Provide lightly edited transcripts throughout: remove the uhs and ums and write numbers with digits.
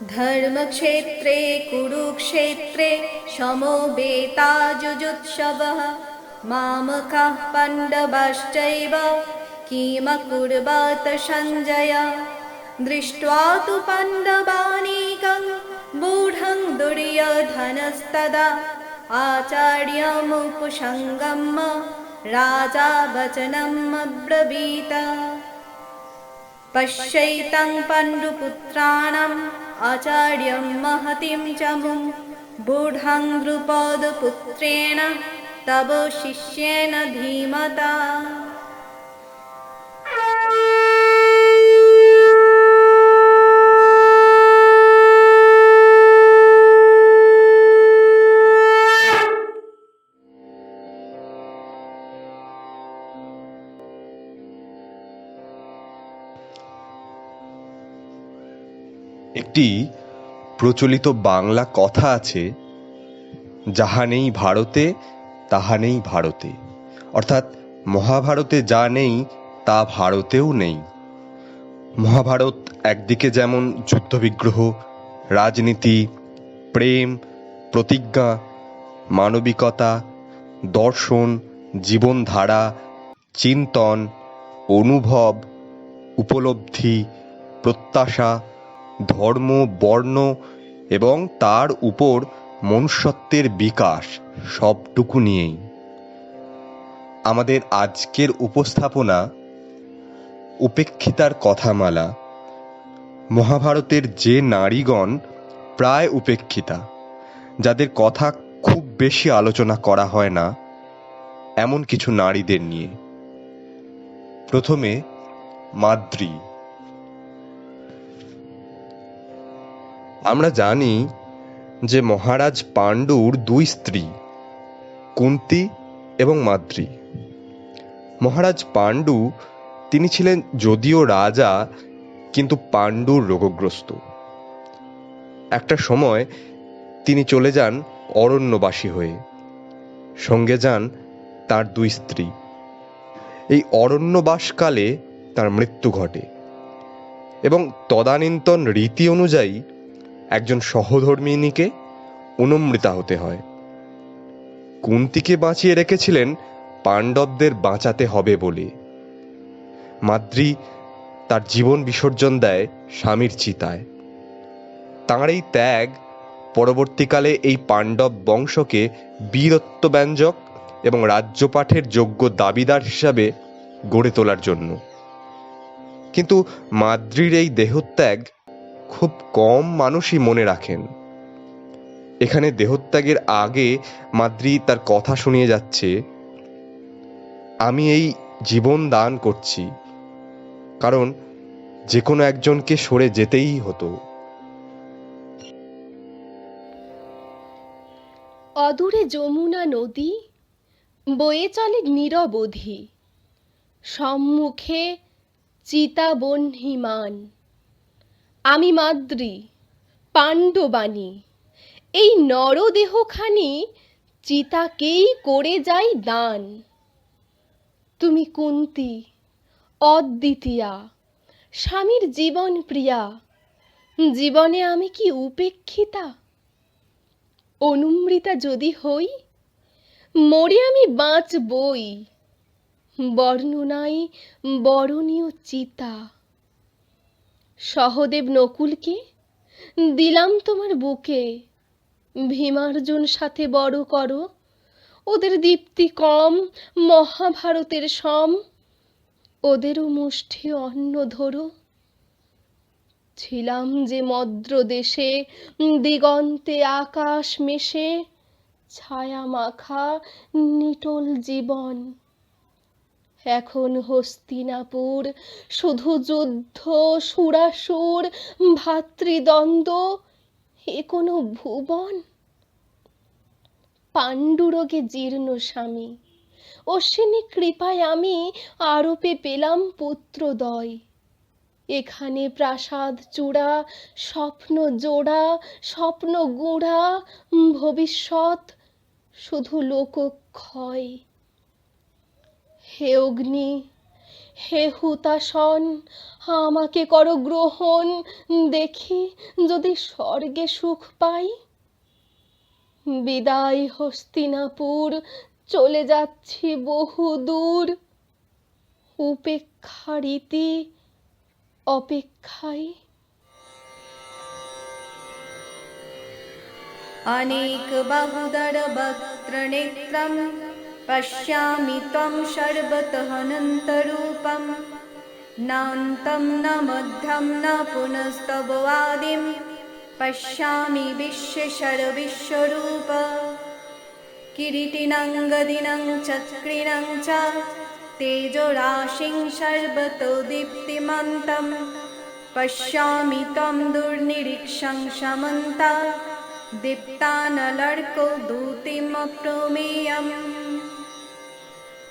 धर्मक्षेत्रे कुरुक्षेत्रे समोवेताजुजुत्सवः मामकाः पाण्डवाश्चैव किमकुर्वत सञ्जय दृष्ट्वा तु पाण्डवानीकं मूढं दुर्योधनस्तदा आचार्यमुपसङ्गम्य राजा वचनम् अब्रवीत पश्यैतं पाण्डुपुत्राणाम् आचार्यं महतीं च मुं बूढं द्रुपदपुत्रेण तव शिष्येन धीमता। একটি প্রচলিত বাংলা কথা আছে, যাহা নেই ভারতে তাহা নেই ভারতে। অর্থাৎ মহাভারতে যা নেই তা ভারতেও নেই। মহাভারত একদিকে যেমন যুদ্ধবিগ্রহ, রাজনীতি, প্রেম, প্রতিজ্ঞা, মানবিকতা, দর্শন, জীবনধারা, চিন্তন, অনুভব, উপলব্ধি, প্রত্যাশা, ধর্ম, বর্ণ এবং তার উপর মনুষ্যত্বের বিকাশ সবটুকু নিয়েই। আমাদের আজকের উপস্থাপনা উপেক্ষিতার কথামালা। মহাভারতের যে নারীগণ প্রায় উপেক্ষিতা, যাদের কথা খুব বেশি আলোচনা করা হয় না, এমন কিছু নারীদের নিয়ে। প্রথমে মাদ্রী। আমরা জানি যে মহারাজ পাণ্ডুর দুই স্ত্রী, কুন্তী এবং মাদ্রী। মহারাজ পাণ্ডু তিনি ছিলেন যদিও রাজা, কিন্তু পাণ্ডুর রোগগ্রস্ত। একটা সময় তিনি চলে যান অরণ্যবাসী হয়ে, সঙ্গে যান তার দুই স্ত্রী। এই অরণ্যবাসকালে তার মৃত্যু ঘটে এবং তদানীন্তন রীতি অনুযায়ী একজন সহধর্মিণীকে অনুমৃতা হতে হয়। কুন্তীকে বাঁচিয়ে রেখেছিলেন পাণ্ডবদের বাঁচাতে হবে বলে। মাদ্রী তার জীবন বিসর্জন দেয় স্বামীর চিতায়। তাঁর এই ত্যাগ পরবর্তীকালে এই পাণ্ডব বংশকে বীরত্বব্যঞ্জক এবং রাজ্যপাঠের যোগ্য দাবিদার হিসাবে গড়ে তোলার জন্য। কিন্তু মাদ্রীর এই দেহত্যাগ খুব কম মানুষই মনে রাখেন। এখানে দেহত্যাগের আগে মাদ্রী তার কথা শুনিয়ে যাচ্ছে, আমি এই জীবন দান করছি, কারণ যে কোনো একজনকে সরে যেতেই হতো। অদূরে যমুনা নদী বয়ে চলে নিরবধি, সম্মুখে চিতাবহ্নিমান। আমি মাদ্রী পাণ্ডবানী, এই নরদেহখানি চিতাকেই করে যাই দান। তুমি কুন্তী অদ্বিতীয়া, স্বামীর জীবন প্রিয়া, জীবনে আমি কি উপেক্ষিতা? অনুমৃতা যদি হই, মরে আমি বাঁচবই, বর্ণনায় বরণীয় চিতা। সহদেব নকুলকে দিলাম তোমার বুকে, ভীমার্জুন সাথে বড় করো, ওদের দীপ্তি কম মহাভারতের সম, ওদেরও মুষ্টি অন্ন ধরো। ছিলাম যে মদ্র দেশে, দিগন্তে আকাশ মেশে, ছায়া মাখা নিটোল জীবন। এখন হস্তিনাপুর শুধু যুদ্ধ, সুরাসুর, ভাতৃদ্বন্দ্ব, এ কোনো ভুবন? পাণ্ডুরোগে জীর্ণ স্বামী, অশ্বিনী কৃপায় আমি আরোপে পেলাম পুত্রদয়। এখানে প্রাসাদ চূড়া, স্বপ্ন জোড়া, স্বপ্ন গুঁড়া, ভবিষ্যৎ শুধু লোকক্ষয়। হে অগ্নি, হে হুতাশন, আমাকে করো গ্রহণ, দেখি যদি স্বর্গে সুখ পাই। বিদায় হস্তিনাপুর, চলে যাচ্ছি বহু দূর, উপেক্ষার ইতি অপেক্ষায়। अनेक बहुदर वक्त्रनेत्रं पश्यामि त्वं सर्वतः अनन्तरूपं नान्तं न मध्यं न पुनस्तवादिं पश्यामि विश्वेश्वर विश्वरूप किरीटिनं गदिनं चक्रिणं च तेजोराशिं सर्वतो दीप्तिमन्तं पश्यामि त्वं दुर्निरीक्षं समन्ता दीप्तानलर्को दूतिमप्रमेयम्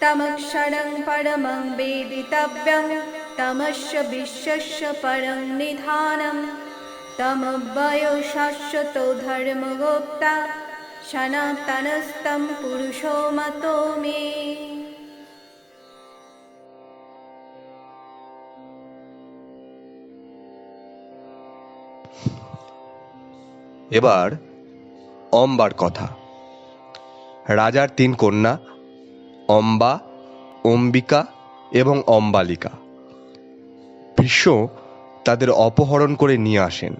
तमक्षरं परमं वेदितव्यं तमस्य विश्वस्य परं निधानं तमव्ययो शाश्वतो धर्मगोप्ता सनातनस्तं पुरुषो मतो मे। এবার অম্বার কথা। রাজার 3 কন্যা অম্বা, অম্বিকা এবং অম্বালিকা। ভীষ্ম তাদের অপহরণ করে নিয়ে আসেন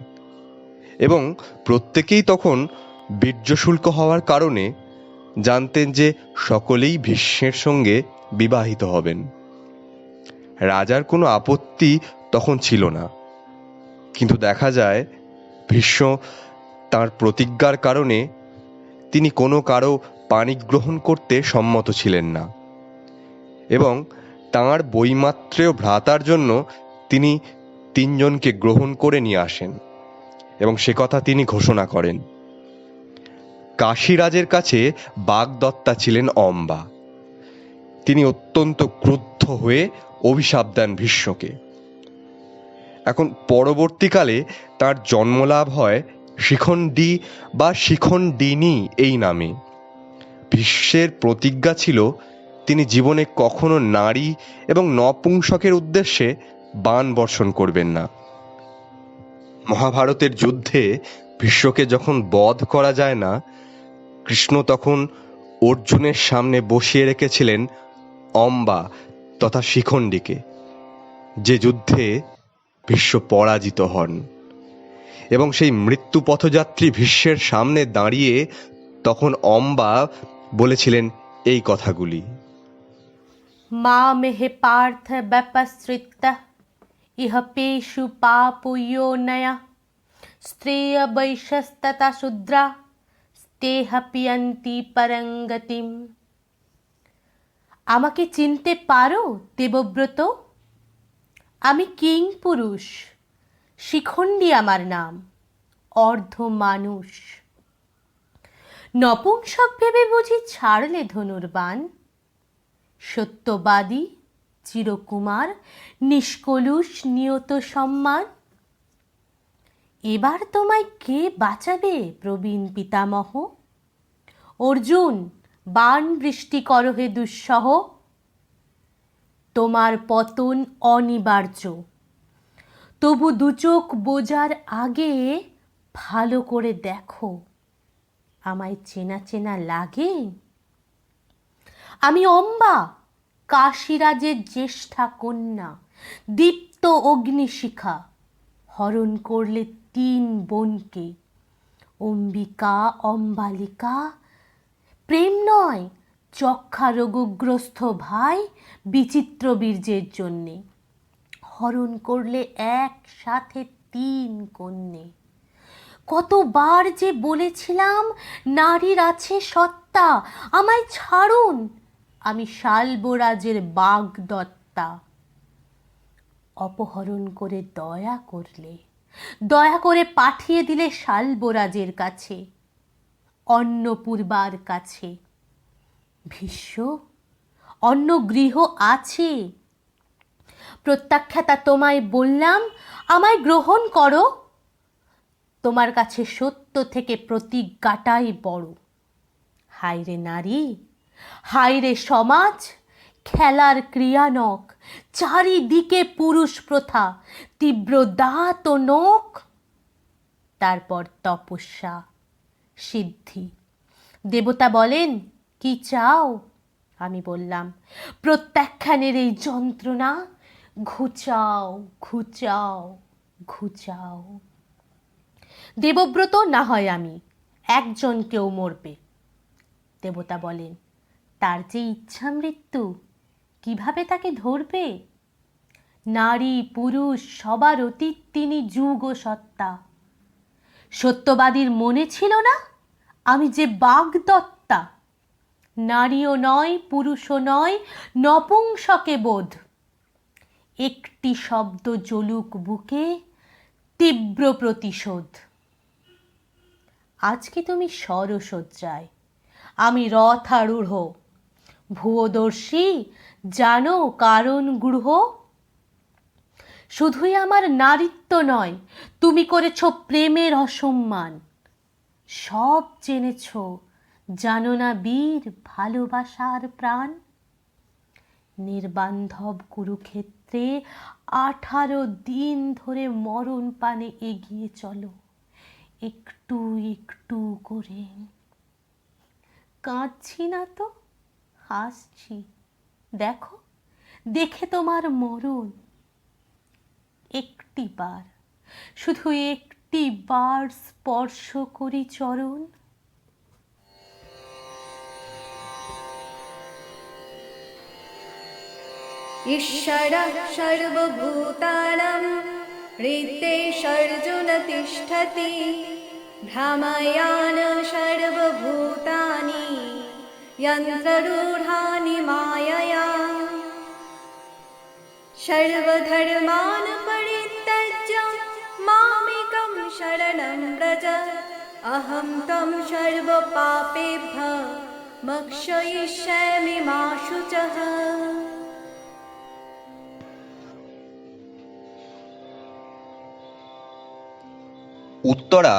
এবং প্রত্যেকেই তখন বীর্যশুল্ক হওয়ার কারণে জানতেন যে সকলেই ভীষ্মের সঙ্গে বিবাহিত হবেন। রাজার কোনো আপত্তি তখন ছিল না, কিন্তু দেখা যায় ভীষ্ম তাঁর প্রতিজ্ঞার কারণে তিনি কোনো কারো পাণিগ্রহণ করতে সম্মত ছিলেন না এবং তাঁর বৈমাত্রেয় ভ্রাতার জন্য তিনি 3 জনকে গ্রহণ করে নিয়ে আসেন এবং সে কথা তিনি ঘোষণা করেন। কাশীরাজের কাছে বাগদত্তা ছিলেন অম্বা। তিনি অত্যন্ত ক্রুদ্ধ হয়ে অভিশাপ দেন ভীষ্মকে। এখন পরবর্তীকালে তার জন্মলাভ হয় শিখণ্ডী বা শিখণ্ডিনী এই নামে। ভীষ্মের প্রতিজ্ঞা ছিল তিনি জীবনে কখনো নারী এবং নপুংসকের উদ্দেশ্যে বাণ বর্ষণ করবেন না। মহাভারতের যুদ্ধে ভীষ্মকে যখন বধ করা যায় না, কৃষ্ণ তখন অর্জুনের সামনে বসিয়ে রেখেছিলেন অম্বা তথা শিখণ্ডীকে, যে যুদ্ধে ভীষ্ম পরাজিত হন এবং সেই মৃত্যু পথযাত্রী ভীষ্মের সামনে দাঁড়িয়ে তখন অম্বা বলেছিলেন এই কথাগুলি। मामेह पार्थ व्यपसृतः इह पेषु पापयोनया स्त्रिय वैश्यस्तथा शूद्रा स्तेह पियन्ति परंगतिम। আমাকে চিনতে পারো দেবব্রত? আমি কিং পুরুষ, শিখণ্ডী আমার নাম, অর্ধ মানুষ। নপুংসক ভেবে বুঝি ছাড়লে ধনুর্বাণ? সত্যবাদী, চিরকুমার, নিষ্কলুষ, নিয়ত সম্মান। এবার তোমায় কে বাঁচাবে প্রবীণ পিতামহ? অর্জুন, বাণ বৃষ্টি করো হে দুঃসহ। তোমার পতন অনিবার্য, তবু দুচোখ বোঝার আগে ভালো করে দেখো, আমায় চেনা চেনা লাগে? আমি অম্বা, কাশীরাজের জ্যেষ্ঠা কন্যা, দীপ্ত অগ্নিশিখা। হরণ করলে 3 বোনকে, অম্বিকা, অম্বালিকা। প্রেম নয়, যক্ষা রোগগ্রস্ত ভাই বিচিত্র বীর্যের জন্যে। হরণ করলে একসাথে 3 কন্যে। কতবার যে বলেছিলাম নারীর আছে সত্তা, আমায় ছাড়ুন, আমি শালবরাজের বাগদত্তা। অপহরণ করে দয়া করে পাঠিয়ে দিলে শালবরাজের কাছে, অন্নপূর্বার কাছে। ভীষ্ম, অন্য গৃহ আছে, প্রত্যাখ্যাতা তোমায় বললাম, আমায় গ্রহণ করো। তোমার কাছে সত্য থেকে প্রতিজ্ঞাটাই বড়। হায় রে নারী, হায় রে সমাজ, খেলার ক্রিয়ানক, চারিদিকে পুরুষ প্রথা, তীব্র দাঁত ও নখ। তারপর তপস্যা, সিদ্ধি। দেবতা বলেন, কি চাও? আমি বললাম, প্রত্যাখ্যানের এই যন্ত্রণা ঘুচাও, ঘুচাও, ঘুচাও। দেবব্রত, না হয় আমি, একজন কেউ মরবে। দেবতা বলেন, তার যে ইচ্ছা মৃত্যু, কিভাবে তাকে ধরবে? নারী পুরুষ সবার অতীত তিনি যুগ ও সত্তা। সত্যবাদীর মনে ছিল না আমি যে বাগদত্তা? নারীও নয়, পুরুষও নয়, নপুংসকে বোধ। একটি শব্দ জ্বলুক বুকে, তীব্র প্রতিশোধ। আজকে তুমি সরসজ্জায়, আমি রথারূঢ়। ভুয়োদর্শী, জানো কারণ গূঢ়? শুধুই আমার নারীত্ব নয়, তুমি করেছ প্রেমের অসম্মান। সব জেনেছ, জানো না বীর ভালোবাসার প্রাণ? নির্বান্ধব কুরুক্ষেত্রে 18 দিন ধরে মরণ পানে এগিয়ে চলো, একটু একটু করে। কাঁদছি না তো, হাসছি। দেখো, দেখে তোমার মরণ। একটিবার, শুধু একটিবার স্পর্শ করি চরণ। ঈশ্বরঃ সর্বভূতানাং হৃদ্দেশর্জুন তিষ্ঠতি ভ্রাময়ান সর্বভূতানি যন্ত্ররূঢ়ানি মায়য়া সর্বধর্মাन् পরিত্যজ্য মামেকং শরণং ব্রজ অহং ত্বং সর্বপাপেভ্যঃ মোক্ষয়িষ্যামি মা শুচঃ। উত্তরা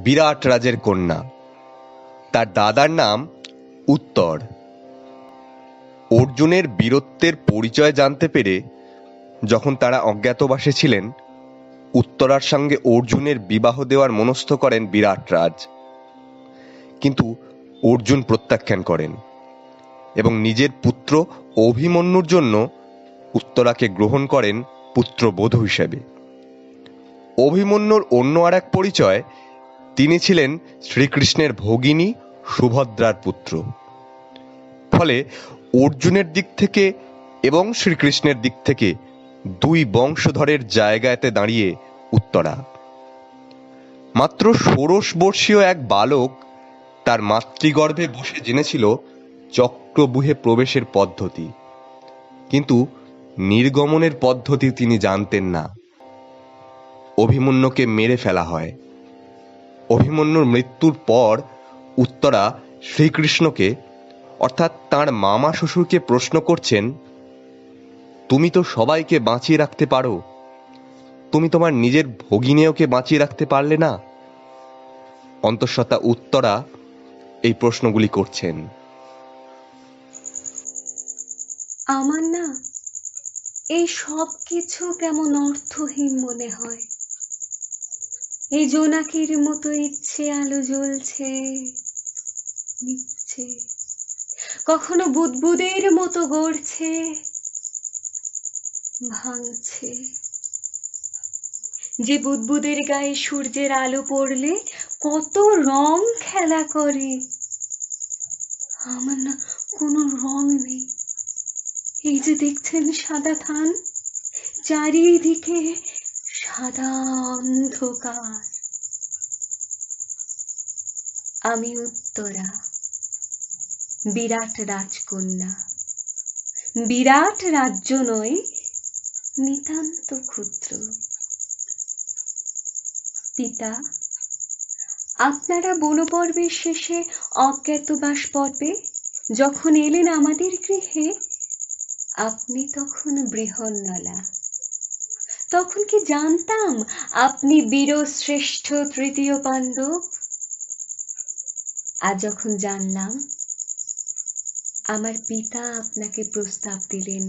বিরাট রাজের কন্যা। তার দাদার নাম উত্তর। অর্জুনের বীরত্বের পরিচয় জানতে পেরে যখন তারা অজ্ঞাতবাসে ছিলেন, উত্তরার সঙ্গে অর্জুনের বিবাহ দেওয়ার মনস্থ করেন বিরাট রাজ। কিন্তু অর্জুন প্রত্যাখ্যান করেন এবং নিজের পুত্র অভিমন্যুর জন্য উত্তরাকে গ্রহণ করেন পুত্রবধূ হিসেবে। অভিমন্যুর অন্য আর এক পরিচয়, তিনি ছিলেন শ্রীকৃষ্ণের ভগিনী সুভদ্রার পুত্র। ফলে অর্জুনের দিক থেকে এবং শ্রীকৃষ্ণের দিক থেকে দুই বংশধরের জায়গাতে দাঁড়িয়ে উত্তরা। মাত্র 16 বর্ষীয় এক বালক তার মাতৃগর্ভে বসে জেনেছিল চক্রব্যূহে প্রবেশের পদ্ধতি, কিন্তু নির্গমনের পদ্ধতি তিনি জানতেন না। অভিমন্যুকে মেরে ফেলা হয়। অভিমন্যুর মৃত্যুর পর উত্তরা শ্রীকৃষ্ণকে, অর্থাৎ তাঁর মামা শ্বশুরকে প্রশ্ন করছেন, তুমি তো সবাইকে বাঁচিয়ে রাখতে পারো, তুমি তোমার নিজের ভগিনীয়কে বাঁচিয়ে রাখতে পারলে না? অন্তঃসত্ত্বা উত্তরা এই প্রশ্নগুলি করছেন। আমার না এই সব কিছু কেমন অর্থহীন মনে হয়। এই জোনাকির মতো ইচ্ছে আলো জ্বলছে, নিচ্ছে, কখনো বুদবুদের মতো গড়ছে, ভাঙছে। যে বুদবুদের গায়ে সূর্যের আলো পড়লে কত রং খেলা করে, আমার না কোনো রং নেই। এই যে দেখছেন সাদা থান, চারিদিকে সাদা অন্ধকার। আমি উত্তরা, বিরাট রাজকন্যা। বিরাট রাজ্য নয়, নিতান্ত ক্ষুদ্র। পিতা, আপনারা বনপর্বের শেষে অজ্ঞাতবাস পর্বে যখন এলেন আমাদের গৃহে, আপনি তখন বৃহন্নলা। তখন কি জানতাম আপনি বীরশ্রেষ্ঠ তৃতীয় পাণ্ডব? আজ যখন জানলাম, আমার পিতা আপনাকে প্রস্তাব দিলেন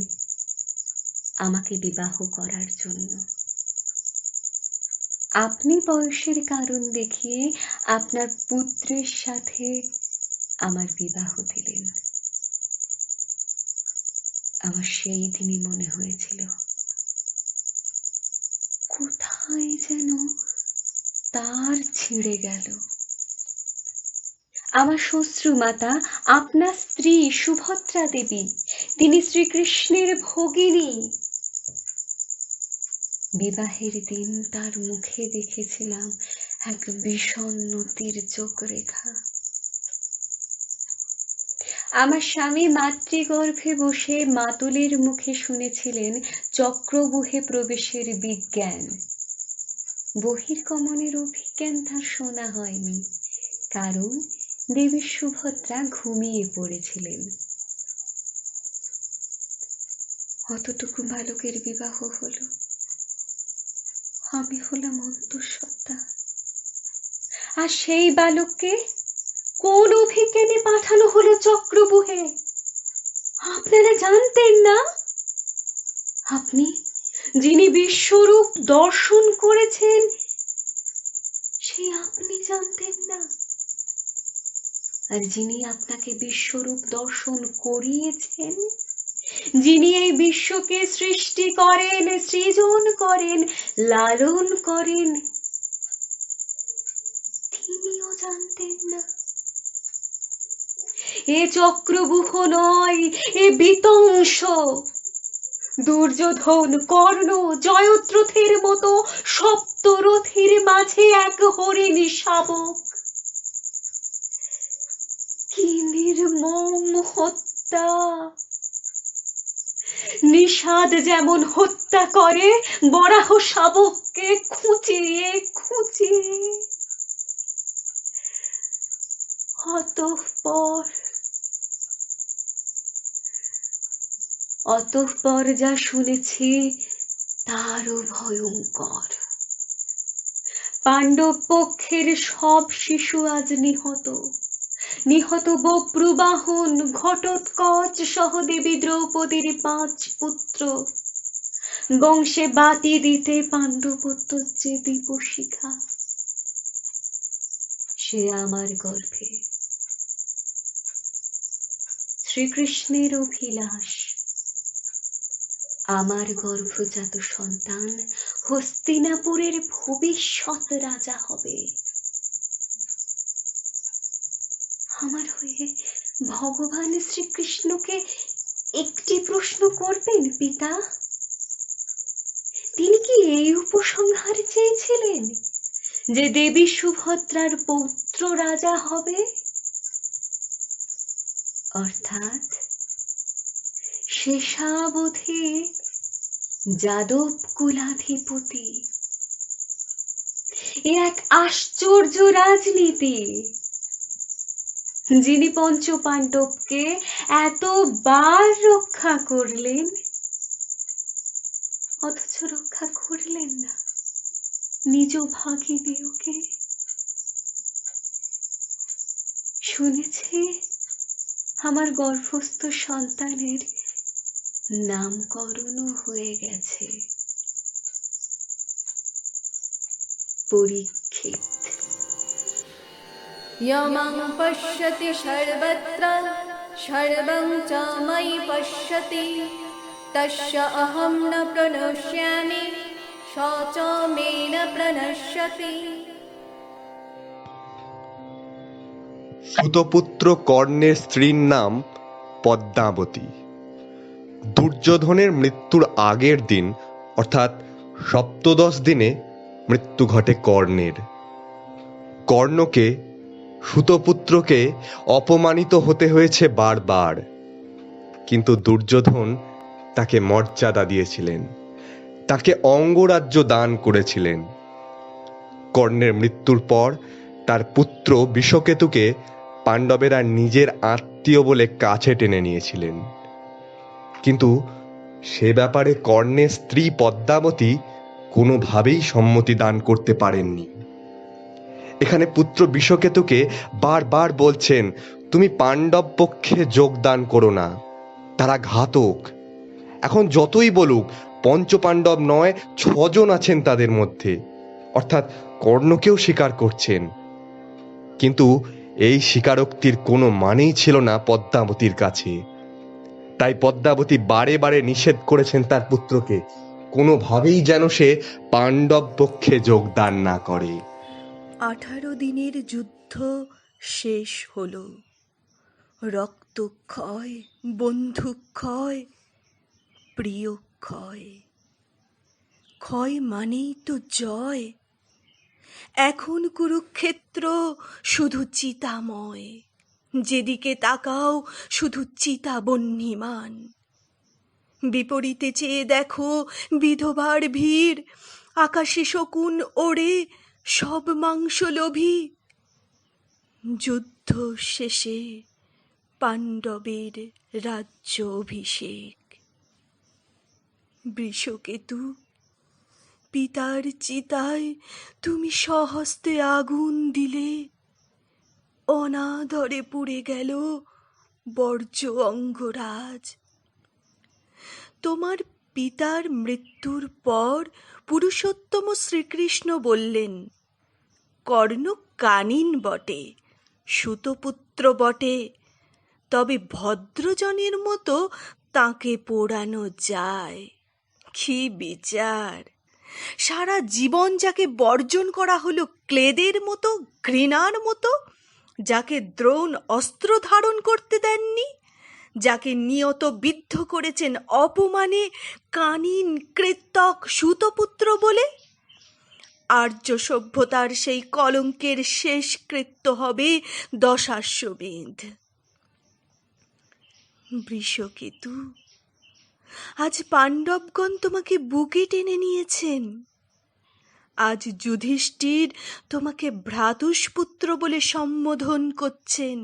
আমাকে বিবাহ করার জন্য। আপনি বয়সের কারণ দেখিয়ে আপনার পুত্রের সাথে আমার বিবাহ দিলেন। আমার সেই দিনই মনে হয়েছিল কোথায় যেন তার ছিঁড়ে গেল। আমার শ্বশ্রুমাতা আপনার স্ত্রী সুভদ্রা দেবী, তিনি শ্রীকৃষ্ণের ভগিনী। বিবাহের দিন তার মুখে দেখেছিলাম এক বিষণ্ণ তির্যক রেখা। আমার স্বামী মাতৃগর্ভে বসে মাতুলের মুখে শুনেছিলেন চক্রবুহে প্রবেশের বিজ্ঞান। বহির্গমনের অভিজ্ঞান তার শোনা হয়নি, কারণ দেবী সুভদ্রা ঘুমিয়ে পড়েছিলেন। অতটুকু বালকের বিবাহ হলো, আমি হলাম অন্তঃসত্ত্বা। আর সেই বালককে কোন অভিজ্ঞানে পাঠানো হলো চক্রবুহে? আপনারা জানতেন না? আপনি যিনি বিশ্বরূপ দর্শন করেছেন, সেই আপনি জানতেন না? আর যিনি আপনাকে বিশ্বরূপ দর্শন করিয়েছেন, যিনি এই বিশ্বকে সৃষ্টি করেন, সৃজন করেন, লালন করেন, তিনিও জানতেন না? এ চক্রবুহ নয়, এ বিতংশ। দুর্যোধন, কর্ণ, জয়দ্রথের মতো সপ্তরথীর মাঝে এক হরিণ শাবক। কি নির্মম হত্যা! নিষাদ যেমন হত্যা করে বরাহ শাবককে খুঁচিয়ে খুঁচিয়ে। অতঃপর যা শুনেছি তারও ভয়ঙ্কর। পাণ্ডব পক্ষের সব শিশু আজ নিহত। নিহত বপ্রবাহন, ঘটোৎকচ সহ দেবী দ্রৌপদীর 5 পুত্র। বংশে বাতি দিতে পাণ্ডবোত্তজে দীপশিখা, সে আমার গর্ভে। শ্রীকৃষ্ণের অভিলাষ, আমার গর্ভজাত সন্তান হস্তিনাপুরের ভবিষ্যৎ রাজা হবে। আমার হয়ে ভগবান শ্রীকৃষ্ণকে একটি প্রশ্ন করবেন পিতা? তিনি কি এই উপসংহার চেয়েছিলেন যে দেবী সুভদ্রার পৌত্র রাজা হবে? অর্থাৎ শেষাবধি যাদব কুলাধিপতি। এ এক আশ্চর্য রাজনীতি। যিনি পঞ্চ পাণ্ডবকে এতবার রক্ষা করলেন, অথচ রক্ষা করলেন না নিজ ভাগিনীকে। শুনেছি আমার গর্ভস্থ সন্তানের নামকরণও হয়ে গেছে, পরীক্ষিত। यमं पश्यति सर्वत्र सर्वं च मयि पश्यति तस्य अहं न प्रणश्यामि स च मे न प्रणश्यति। সুতপুত্র কর্ণের স্ত্রীর নাম পদ্মাবতী। দুর্যোধনের মৃত্যুর আগের দিন অর্থাৎ সপ্তদশ দিনে মৃত্যু ঘটে কর্ণের। কর্ণকে, সুতপুত্রকে অপমানিত হতে হয়েছে বারবার, কিন্তু দুর্যোধন তাকে মর্যাদা দিয়েছিলেন, তাকে অঙ্গরাজ্য দান করেছিলেন। কর্ণের মৃত্যুর পর তার পুত্র বিষকেতুকে পাণ্ডবেরা নিজের আত্মীয় বলে কাছে টেনে নিয়েছিলেন, কিন্তু সে ব্যাপারে কর্ণের স্ত্রী পদ্মাবতী কোনোভাবেই সম্মতি দান করতে পারেননি। এখানে পুত্র বিষকেতুকে বারবার বলছেন, তুমি পাণ্ডব পক্ষে যোগদান করো না, তারা ঘাতক। এখন যতই বলুক পঞ্চপাণ্ডব নয়, 6 জন আছেন তাদের মধ্যে, অর্থাৎ কর্ণকেও স্বীকার করছেন। কিন্তু এই স্বীকারোক্তির কোনো মানেই ছিল না পদ্মাবতীর কাছে। তাই পদ্মাবতী বারে বারে নিষেধ করেছেন তার পুত্রকে কোনোভাবেই যেন সে পাণ্ডব পক্ষে যোগদান না করে। 18 দিনের যুদ্ধ শেষ হলো। রক্তক্ষয়, বন্ধুক্ষয়, প্রিয় ক্ষয়। ক্ষয় মানেই তো জয়। এখন কুরুক্ষেত্র শুধু চিতাময়, যেদিকে তাকাও শুধু চিতাবহ্নিমান। বিপরীতে চেয়ে দেখো বিধবার ভিড়, আকাশে শকুন ওড়ে সব মাংসলোভী। যুদ্ধ শেষে পাণ্ডবের রাজ্য অভিষেক। বৃষকেতু, পিতার চিতায় তুমি স্বহস্তে আগুন দিলে, অনাদরে পুড়ে গেল বর্জ্য অঙ্গরাজ। তোমার পিতার মৃত্যুর পর পুরুষোত্তম শ্রীকৃষ্ণ বললেন, কর্ণ কানিন বটে, সুতপুত্র বটে, তবে ভদ্রজনের মতো তাকে পোড়ানো যায়। কি বিচার! সারা জীবন যাকে বর্জন করা হলো ক্লেদের মতো, ঘৃণার মতো, যাকে দ্রোণ অস্ত্র ধারণ করতে দেননি, যাকে নিয়ত বিদ্ধ করেছেন অপমানে কানিন, কৃতক, সুতপুত্র বলে, আর্য সভ্যতার সেই কলঙ্কের শেষ কৃত্য হবে দশাশ্বমেধ। বৃষকেতু, আজ পাণ্ডবগণ তোমাকে বুকে টেনে নিয়েছেন। আজ যুধিষ্ঠির তোমাকে ভ্রাতুষ্পুত্র বলে সম্বোধন করছেন।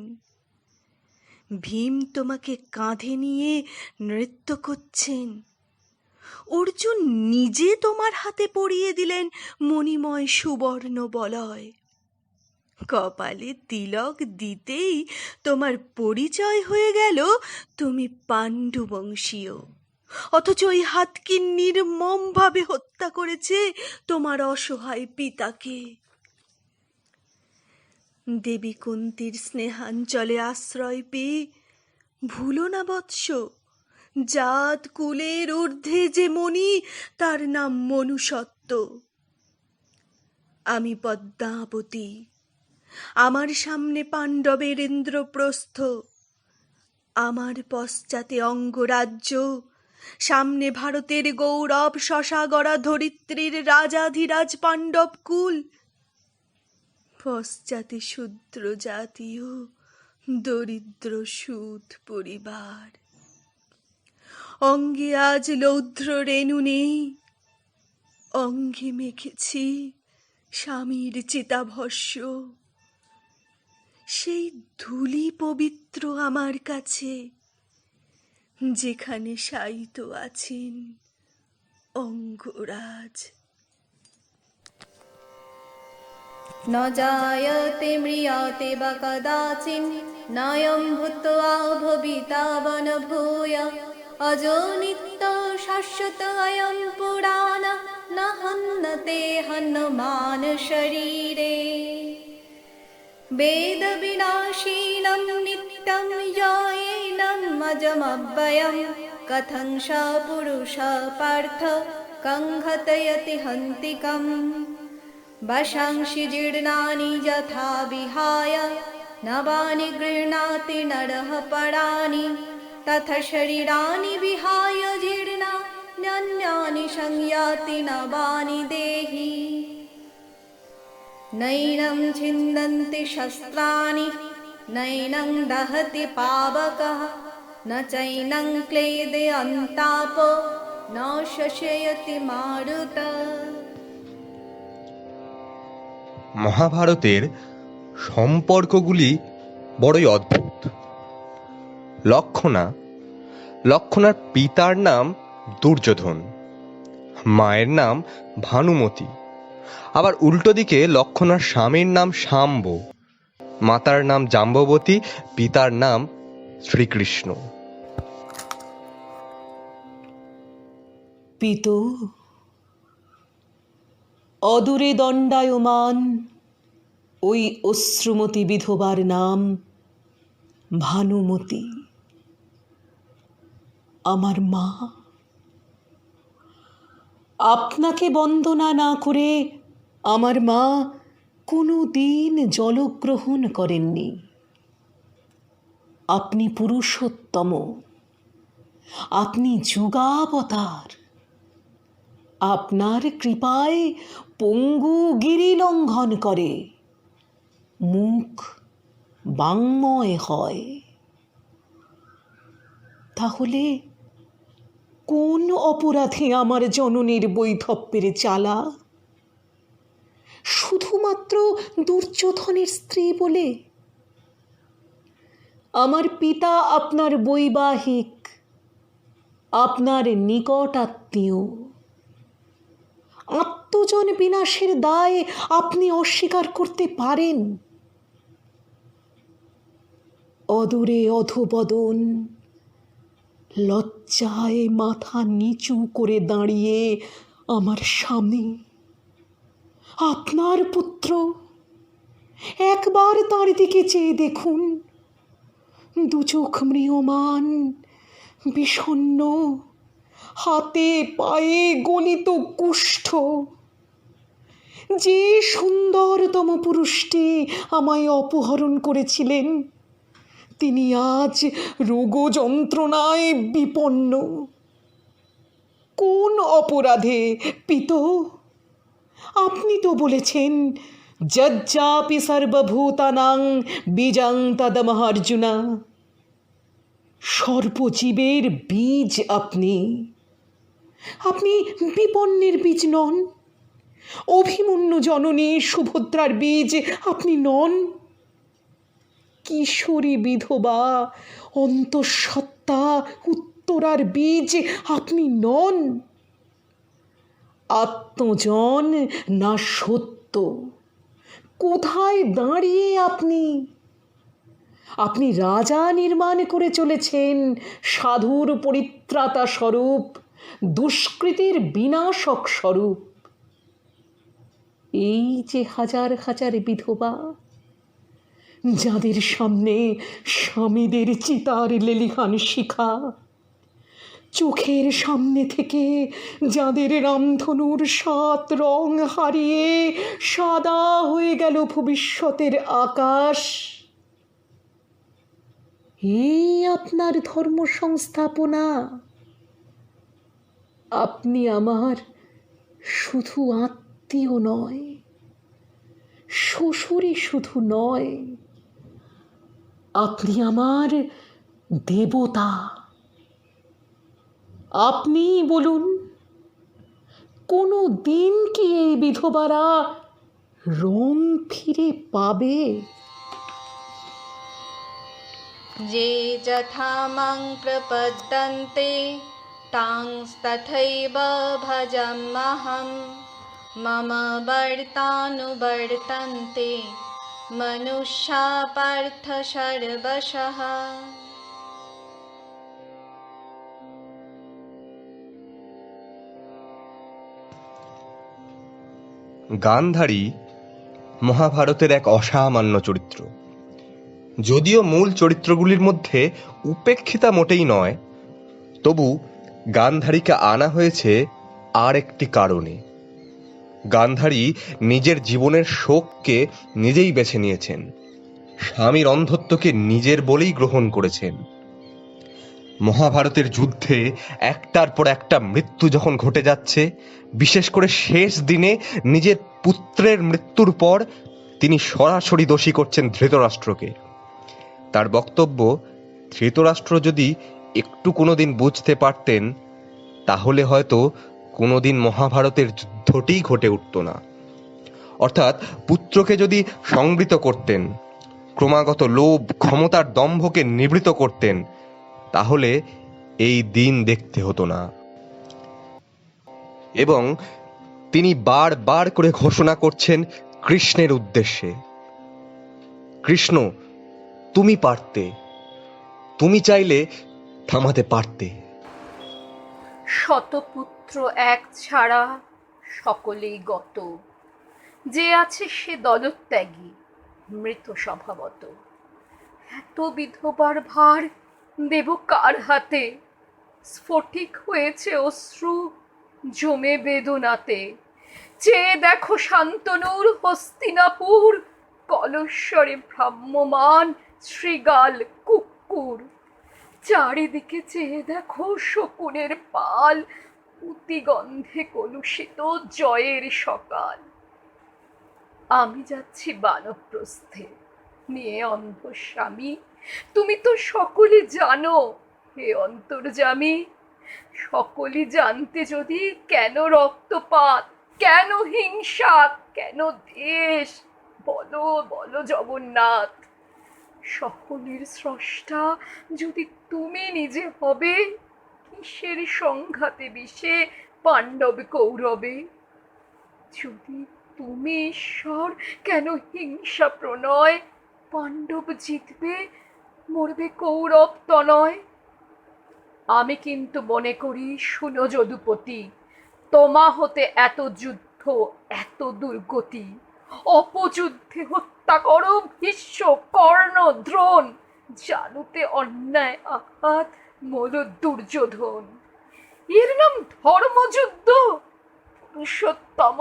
ভীম তোমাকে কাঁধে নিয়ে নৃত্য করছেন। অর্জুন নিজে তোমার হাতে পরিয়ে দিলেন মণিময় সুবর্ণ বলয়। কপালে তিলক দিতেই তোমার পরিচয় হয়ে গেল তুমি পাণ্ডুবংশীয়, অথচ ওই হাতকে নির্মমভাবে হত্যা করেছে তোমার অসহায় পিতাকে। দেবী কুন্তীর স্নেহাঞ্চলে আশ্রয় পেয়ে ভুলো না বৎস, জাত কুলের ঊর্ধ্বে যে মণি, তার নাম মনুষ্যত্ব। আমি পদ্মাবতী, আমার সামনে পাণ্ডবের ইন্দ্রপ্রস্থ, আমার পশ্চাতে অঙ্গরাজ্য, সামনে ভারতের গৌরব শশাগড়া ধরিত্রীর রাজাধিরাজ পাণ্ডব কুল, পশ্চাতে শূদ্র জাতীয় দরিদ্র সুত পরিবার। অঙ্গে আজ লৌদ্র রেণু নেই, অঙ্গে মেখেছি স্বামীর চিতাভস্য। সেই ধূলি পবিত্র আমার কাছে, যেখানে শায়িত আছেন অঙ্গরাজ। न जायते म्रियते वा कदाचिन् नायं भूत्वा भविता वा न भूय अजो नित्यो शाश्वत अयं पुराण न हन्यते हन्यमान शरीरे वेदविनाशिनं नित्यं यायेनम् अजमव्ययं कथं स पुरुषः पार्थ कङ्घतयति हन्तिकम् वशांसि जीर्णानि यथा विहाय नवानि गृह्णाति नरः पराणि तथा शरीराणि विहाय जीर्णान्यानि संयाति नवानि देहि नैनं छिन्दन्ति शस्त्राणि नैनं दहति पावकः न चैनं क्लेदे अन्तापो न शशयति मारुतः। মহাভারতের সম্পর্কগুলি বড়ই অদ্ভুত। লক্ষণার পিতার নাম দুর্যোধন, মায়ের নাম ভানুমতি, আবার উল্টো দিকে লক্ষণার স্বামীর নাম শাম্ব। মাতার নাম জাম্ববতী, পিতার নাম শ্রীকৃষ্ণ। পিত, অদূরে দণ্ডায়মান ওই অশ্রুমতী বিধবার নাম ভানুমতী, আমার মা। আপনাকে বন্দনা না করে আমার মা কোনো দিন জলগ্রহণ করেননি। আপনি পুরুষোত্তম, আপনি যুগাবতার। আপনার কৃপায় পঙ্গু গিরি লঙ্ঘন করে, মুখ বাংময় হয়। তাহলে কোন অপরাধে আমার জননীর বৈধব্যের জ্বালা? শুধুমাত্র দুর্যোধনের স্ত্রী বলে? আমার পিতা আপনার বৈবাহিক, আপনার নিকট আত্মীয়। আত্মজন বিনাশের দায় আপনি অস্বীকার করতে পারেন? অদূরে অধোবদন, লজ্জায় মাথা নিচু করে দাঁড়িয়ে আমার স্বামী, আপনার পুত্র। একবার তার দিকে চেয়ে দেখুন, দু চোখ ম্রিয়মান, বিষণ্ণ, হাতে পায়ে গলিত কুষ্ঠ। যে সুন্দরতম পুরুষটি আমায় অপহরণ করেছিলেন, তিনি আজ রোগ যন্ত্রণায় বিপন্ন। কোন অপরাধে পিত? আপনি তো বলেছেন, যজ্জাপি সর্বভূতানাং বীজং তদমহ অর্জুনা। সর্বজীবের বীজ আপনি। আপনি বিপন্নের বীজ নন। অভিমন্যু জননী সুভদ্রার বীজ আপনি নন। কিশোরী বিধবা অন্তঃসত্ত্বা উত্তরার বীজ আপনি নন। আত্মজন না সত্য, কোথায় দাঁড়িয়ে আপনি? আপনি রাজা নির্মাণ করে চলেছেন সাধুর পরিত্রাতা স্বরূপ, দুষ্কৃতির বিনাশক স্বরূপ। এই যে হাজার হাজার বিধবা, যাদের সামনে স্বামীদের চিতার লেলিহান শিখা, চোখের সামনে থেকে যাদের রামধনুর 7 রং হারিয়ে সাদা হয়ে গেল ভবিষ্যতের আকাশ। এই আপনার ধর্ম সংস্থাপনা? আপনি আমার শুধু আত্মীয় নয়, শ্বশুরই শুধু নয়, আপনি আমার দেবতা। আপনি বলুন, কোনো দিন কি এই বিধবারা রং ফিরে পাবে? ये यथा मां प्रपद्यन्ते तांस्तथैव भजाम्यहं मम वर्तानुवर्तन्ते मनुष्या पार्थ सर्वशः। গান্ধারী মহাভারতের এক অসামান্য চরিত্র। যদিও মূল চরিত্রগুলির মধ্যে উপেক্ষিতা মোটেই নয়, তবু গান্ধারীকে আনা হয়েছে আর একটি কারণে। গান্ধারী নিজের জীবনের শোককে নিজেই বেছে নিয়েছেন, স্বামীর অন্ধত্বকে নিজের বলেই গ্রহণ করেছেন। মহাভারতের যুদ্ধে একটার পর একটা মৃত্যু যখন ঘটে যাচ্ছে, বিশেষ করে শেষ দিনে নিজের পুত্রের মৃত্যুর পর তিনি সরাসরি দোষী করছেন ধৃতরাষ্ট্রকে। তার বক্তব্য, ধৃতরাষ্ট্র যদি একটু কোনোদিন বুঝতে পারতেন, তাহলে হয়তো কোনোদিন মহাভারতের যুদ্ধটিই ঘটে উঠত না। অর্থাৎ পুত্রকে যদি সংবৃত করতেন, ক্রমাগত লোভ ক্ষমতার দম্ভকে নিবৃত করতেন, তাহলে এই দিন দেখতে হতো না। এবং তিনি বারবার করে ঘোষণা করছেন কৃষ্ণের উদ্দেশ্যে, কৃষ্ণ, তুমি পারতে, তুমি চাইলে থামাতে পারতে। শতপুত্র এক ছাড়া সকলেই গত, যে আছে সে দলত্যাগী মৃত স্বভাবত। এত বিধবার ভার দেব কার হাতে? স্ফটিক হয়েছে অশ্রু জমে বেদনাতে। চেয়ে দেখো শান্তনুর হস্তিনাপুর, কলস্বরে ভ্রাম্যমান শৃগাল কুক্কুর। চারিদিকে চেয়ে দেখো শকুনের পাল, উতিগন্ধে কলুষিত জয়ের সকাল। আমি যাচ্ছি বানপ্রস্থে নিয়ে অন্ধ স্বামী, তুমি তো সকলে জানো হে অন্তর্যামী। সকলে জানতে যদি কেন রক্তপাত, কেন হিংসা, কেন দেশ, বলো বলো জগন্নাথ। সকলের স্রষ্টা যদি তুমি নিজে হবে, কিসের সংঘাতে বিষে পাণ্ডব কৌরবে? যদি তুমি ঈশ্বর, কেন হিংসা প্রণয়? পাণ্ডব জিতবে, মরবে কৌরব তনয়। আমি কিন্তু মনে করি, শুনো যদুপতি, তোমা হতে এত যুদ্ধ, এত দুর্গতি। অপযুদ্ধে হত্যা করো ভীষ্ম, কর্ণ, দ্রোণ, জানুতে অন্যায় আঘাত মোর দুর্যোধন। এর নাম ধর্মযুদ্ধ? পুরুষোত্তম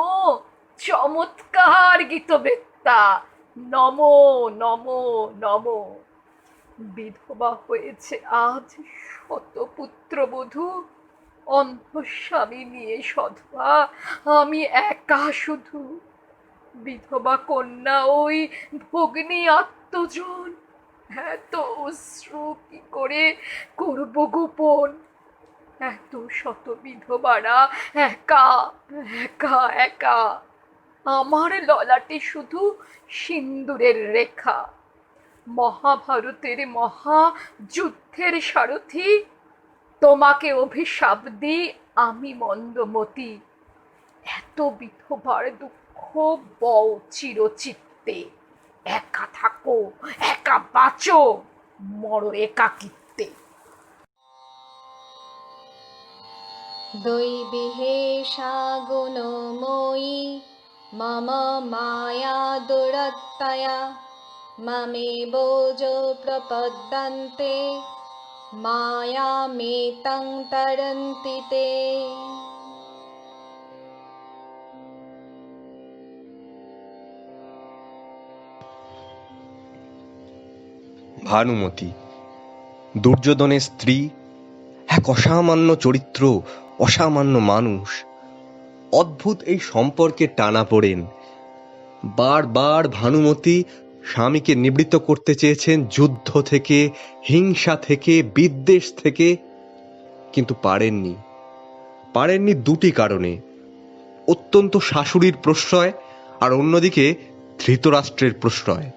চমৎকার গীতবেত্তা, নমো নমো নমো। বিধবা হয়েছে আজ শতপুত্রবধূ, অন্ধস্বামী নিয়ে সধবা আমি একা শুধু। বিধবা কন্যা ওই ভগ্নী আত্মজন, এত অশ্রু কি করে করব গোপন? এত শত বিধবারা একা একা একা, আমার ললাটে শুধু সিন্দুরের রেখা। মহাভারতের মহাযুদ্ধের সারথি, তোমাকে অভিশাপ দিই আমি মন্দমতি। এত বিধবার দুঃখ বও চিরচিত্তে, একা থাকো একা বাঁচো মরো একাকিত্বে। দৈবিহেষা গুণময়ী মম মায়া দুরত্যয়া, মমেবোজো প্রপদ্যন্তে মায়ামেতং তরন্তি তে। ভানুমতি, দুর্যোধনের স্ত্রী, এক অসামান্য চরিত্র, অসামান্য মানুষ। অদ্ভুত এই সম্পর্কে টানাপোড়েন। বারবার ভানুমতি স্বামীকে নিবৃত্ত করতে চেয়েছেন যুদ্ধ থেকে, হিংসা থেকে, বিদ্বেষ থেকে, কিন্তু পারেননি। পারেননি দুটি কারণে: অত্যন্ত শাশুড়ির প্রশ্রয়, আর অন্যদিকে ধৃতরাষ্ট্রের প্রশ্রয়।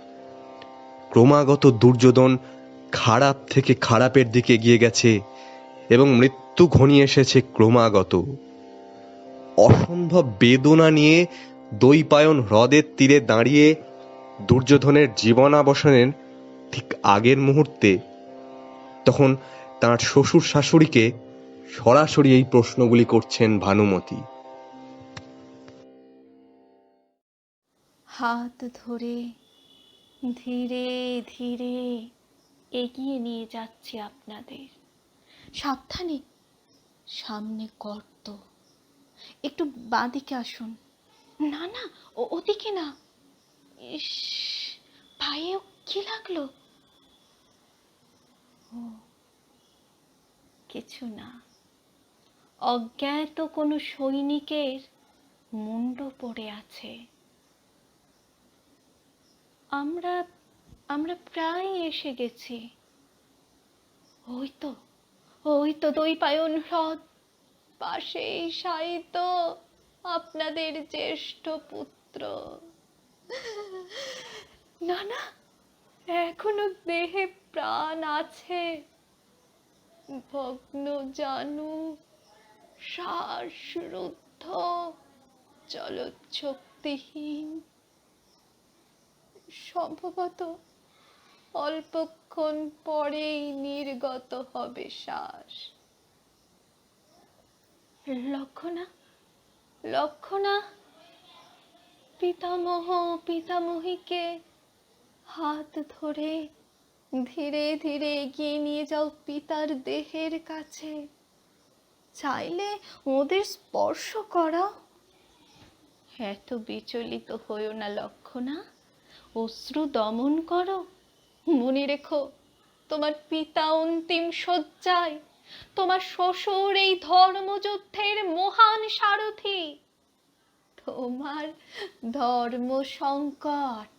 ক্রমাগত দুর্যোধন খারাপ থেকে খারাপের দিকে এগিয়ে গেছে এবং মৃত্যু ঘনিয়ে এসেছে ক্রমাগত। অসম্ভব বেদনা নিয়ে দৈপায়ন হ্রদের তীরে দাঁড়িয়ে দুর্যোধনের জীবনাবসানের ঠিক আগের মুহূর্তে তখন তাঁর শ্বশুর শাশুড়িকে সরাসরি এই প্রশ্নগুলি করছেন ভানুমতি। হাত ধরে ধীরে ধীরে এগিয়ে নিয়ে যাচ্ছি আপনাদের। সাবধানে, সামনে গর্ত, একটু বাঁদিকে আসুন। না না, ওদিকে না। ইস, পায়ে কি লাগলো? ও কিছু না, অজ্ঞাত কোনো সৈনিকের মুন্ড পড়ে আছে। আমরা আমরা প্রায় এসে গেছি। ওই তো দৈপায়ন হ্রদ, পাশেই শায়িত আপনাদের জ্যেষ্ঠ পুত্র। না না, এখনো দেহে প্রাণ আছে। ভগ্ন জানু, শ্বাসরুদ্ধ, চলৎশক্তিহীন। সম্ভবত অল্পক্ষণ পরেই নির্গত হবে শ্বাস। লক্ষণা, লক্ষণা, পিতামহ পিতামহীকে হাত ধরে ধীরে ধীরে এগিয়ে নিয়ে যাও পিতার দেহের কাছে। চাইলে ওদের স্পর্শ করাও। এত বিচলিত হইও না লক্ষণা, অশ্রু দমন করো। মনে রেখো, তোমার পিতা অন্তিম শয্যায়, তোমার শ্বশুর এই ধর্মযুদ্ধের মহান সারথি। তোমার ধর্ম সংকট।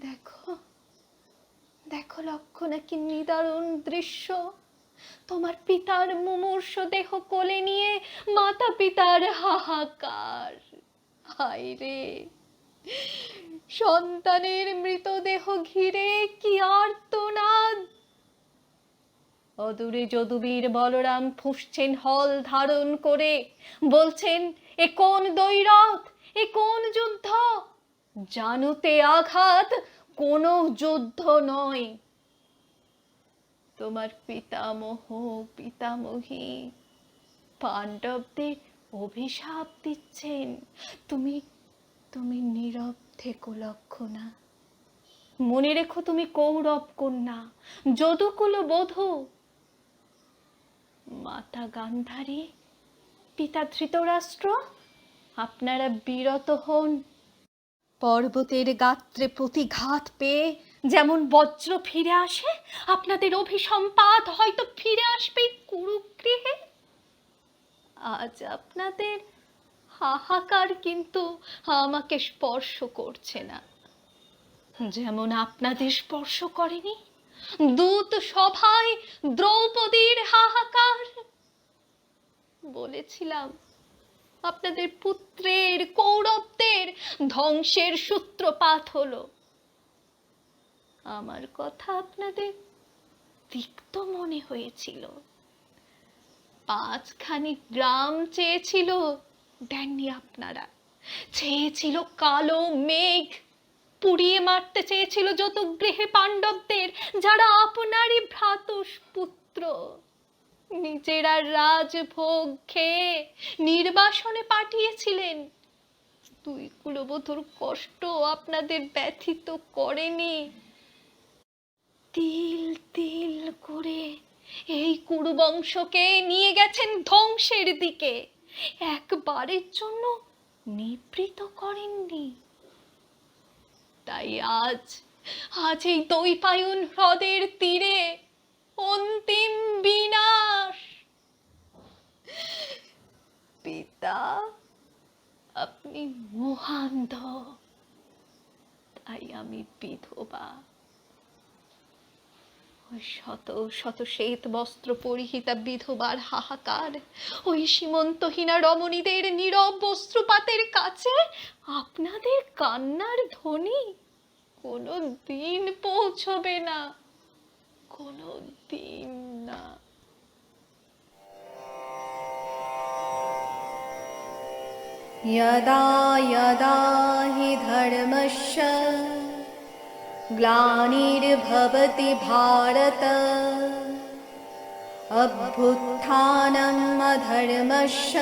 দেখো, দেখো লক্ষণা, কি নিদারুণ দৃশ্য। তোমার পিতার মুমূর্ষ দেহ কোলে নিয়ে মাতা পিতার হাহাকার। হায় রে, সন্তানের মৃতদেহ ঘিরে কি আর্তনাদ। অদূরে যদুবীর বলরাম ফুঁসছেন হল ধারণ করে, বলছেন, এ কোন দৈরথ, এ কোন যুদ্ধ। জানুতে আঘাত, কোনো যুদ্ধ নয়। তোমার পিতামহ পিতামহী পাণ্ডবদের অভিশাপ দিচ্ছেন। তুমি তুমি নীরব থেকো লক্ষণা। মনে রেখো, তুমি কৌরব কন্যা, যদুকুল বধূ। মাতা গান্ধারী, পিতা ধৃতরাষ্ট্র, আপনারা বিরত হন। পর্বতের গাত্রে প্রতিঘাত পেয়ে যেমন বজ্র ফিরে আসে, আপনাদের অভিসম্পাত হয়তো ফিরে আসবে কুরুগৃহে। আজ আপনাদের হাহাকার কিন্তু আমাকে স্পর্শ করছে না, যেমন আপনাদের স্পর্শ করেনি দূত সভায় দ্রৌপদীর হাহাকার। বলেছিলাম, আপনাদের পুত্রের কৌরবদের ধ্বংসের সূত্রপাত হলো। আমার কথা আপনাদের তিক্ত মনে হয়েছিল। 5খানি গ্রাম চেয়েছিল, দেননি আপনারা। চেয়েছিল কালো মেঘ, পুড়িয়ে মারতে চেয়েছিল যত গৃহে পাণ্ডবদের, যারা আপনারই ভ্রাতুষ্পুত্র। নিজেরা রাজভোগ খেয়ে নির্বাসনে পাঠিয়েছিলেন। 2 কুলবধূর কষ্ট আপনাদের ব্যথিত করেনি। তিল তিল করে এই কুরুবংশকে নিয়ে গেছেন ধ্বংসের দিকে, একবারের জন্য নিবৃত করেননি। তাই আজ আজ এই দৈপায়ন হ্রদের তীরে অন্তিম বিনাশ। পিতা, আপনি মহান্ধ, তাই আমি বিধবা। ওই শত শত শ্বেত বস্ত্র পরিহিতা বিধবার হাহাকার, ওই সীমন্তহীনা রমণীদের নীরব বস্ত্রপাতের কাছে আপনাদের কান্নার ধ্বনি কোনো দিন পৌঁছবে না, কোনো দিন না। यदा यदा हि धर्मस्य ग्लानिर्भवति भारत अभ्युत्थानम् अधर्मस्य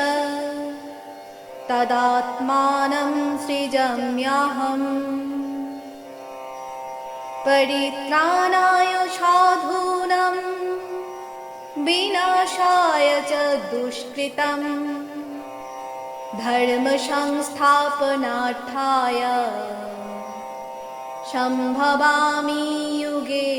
तदात्मानं सृजाम्यहम् परित्राणाय साधूनां विनाशाय च दुष्कृतम् धर्म संस्थापनार्थाय संभवामि युगे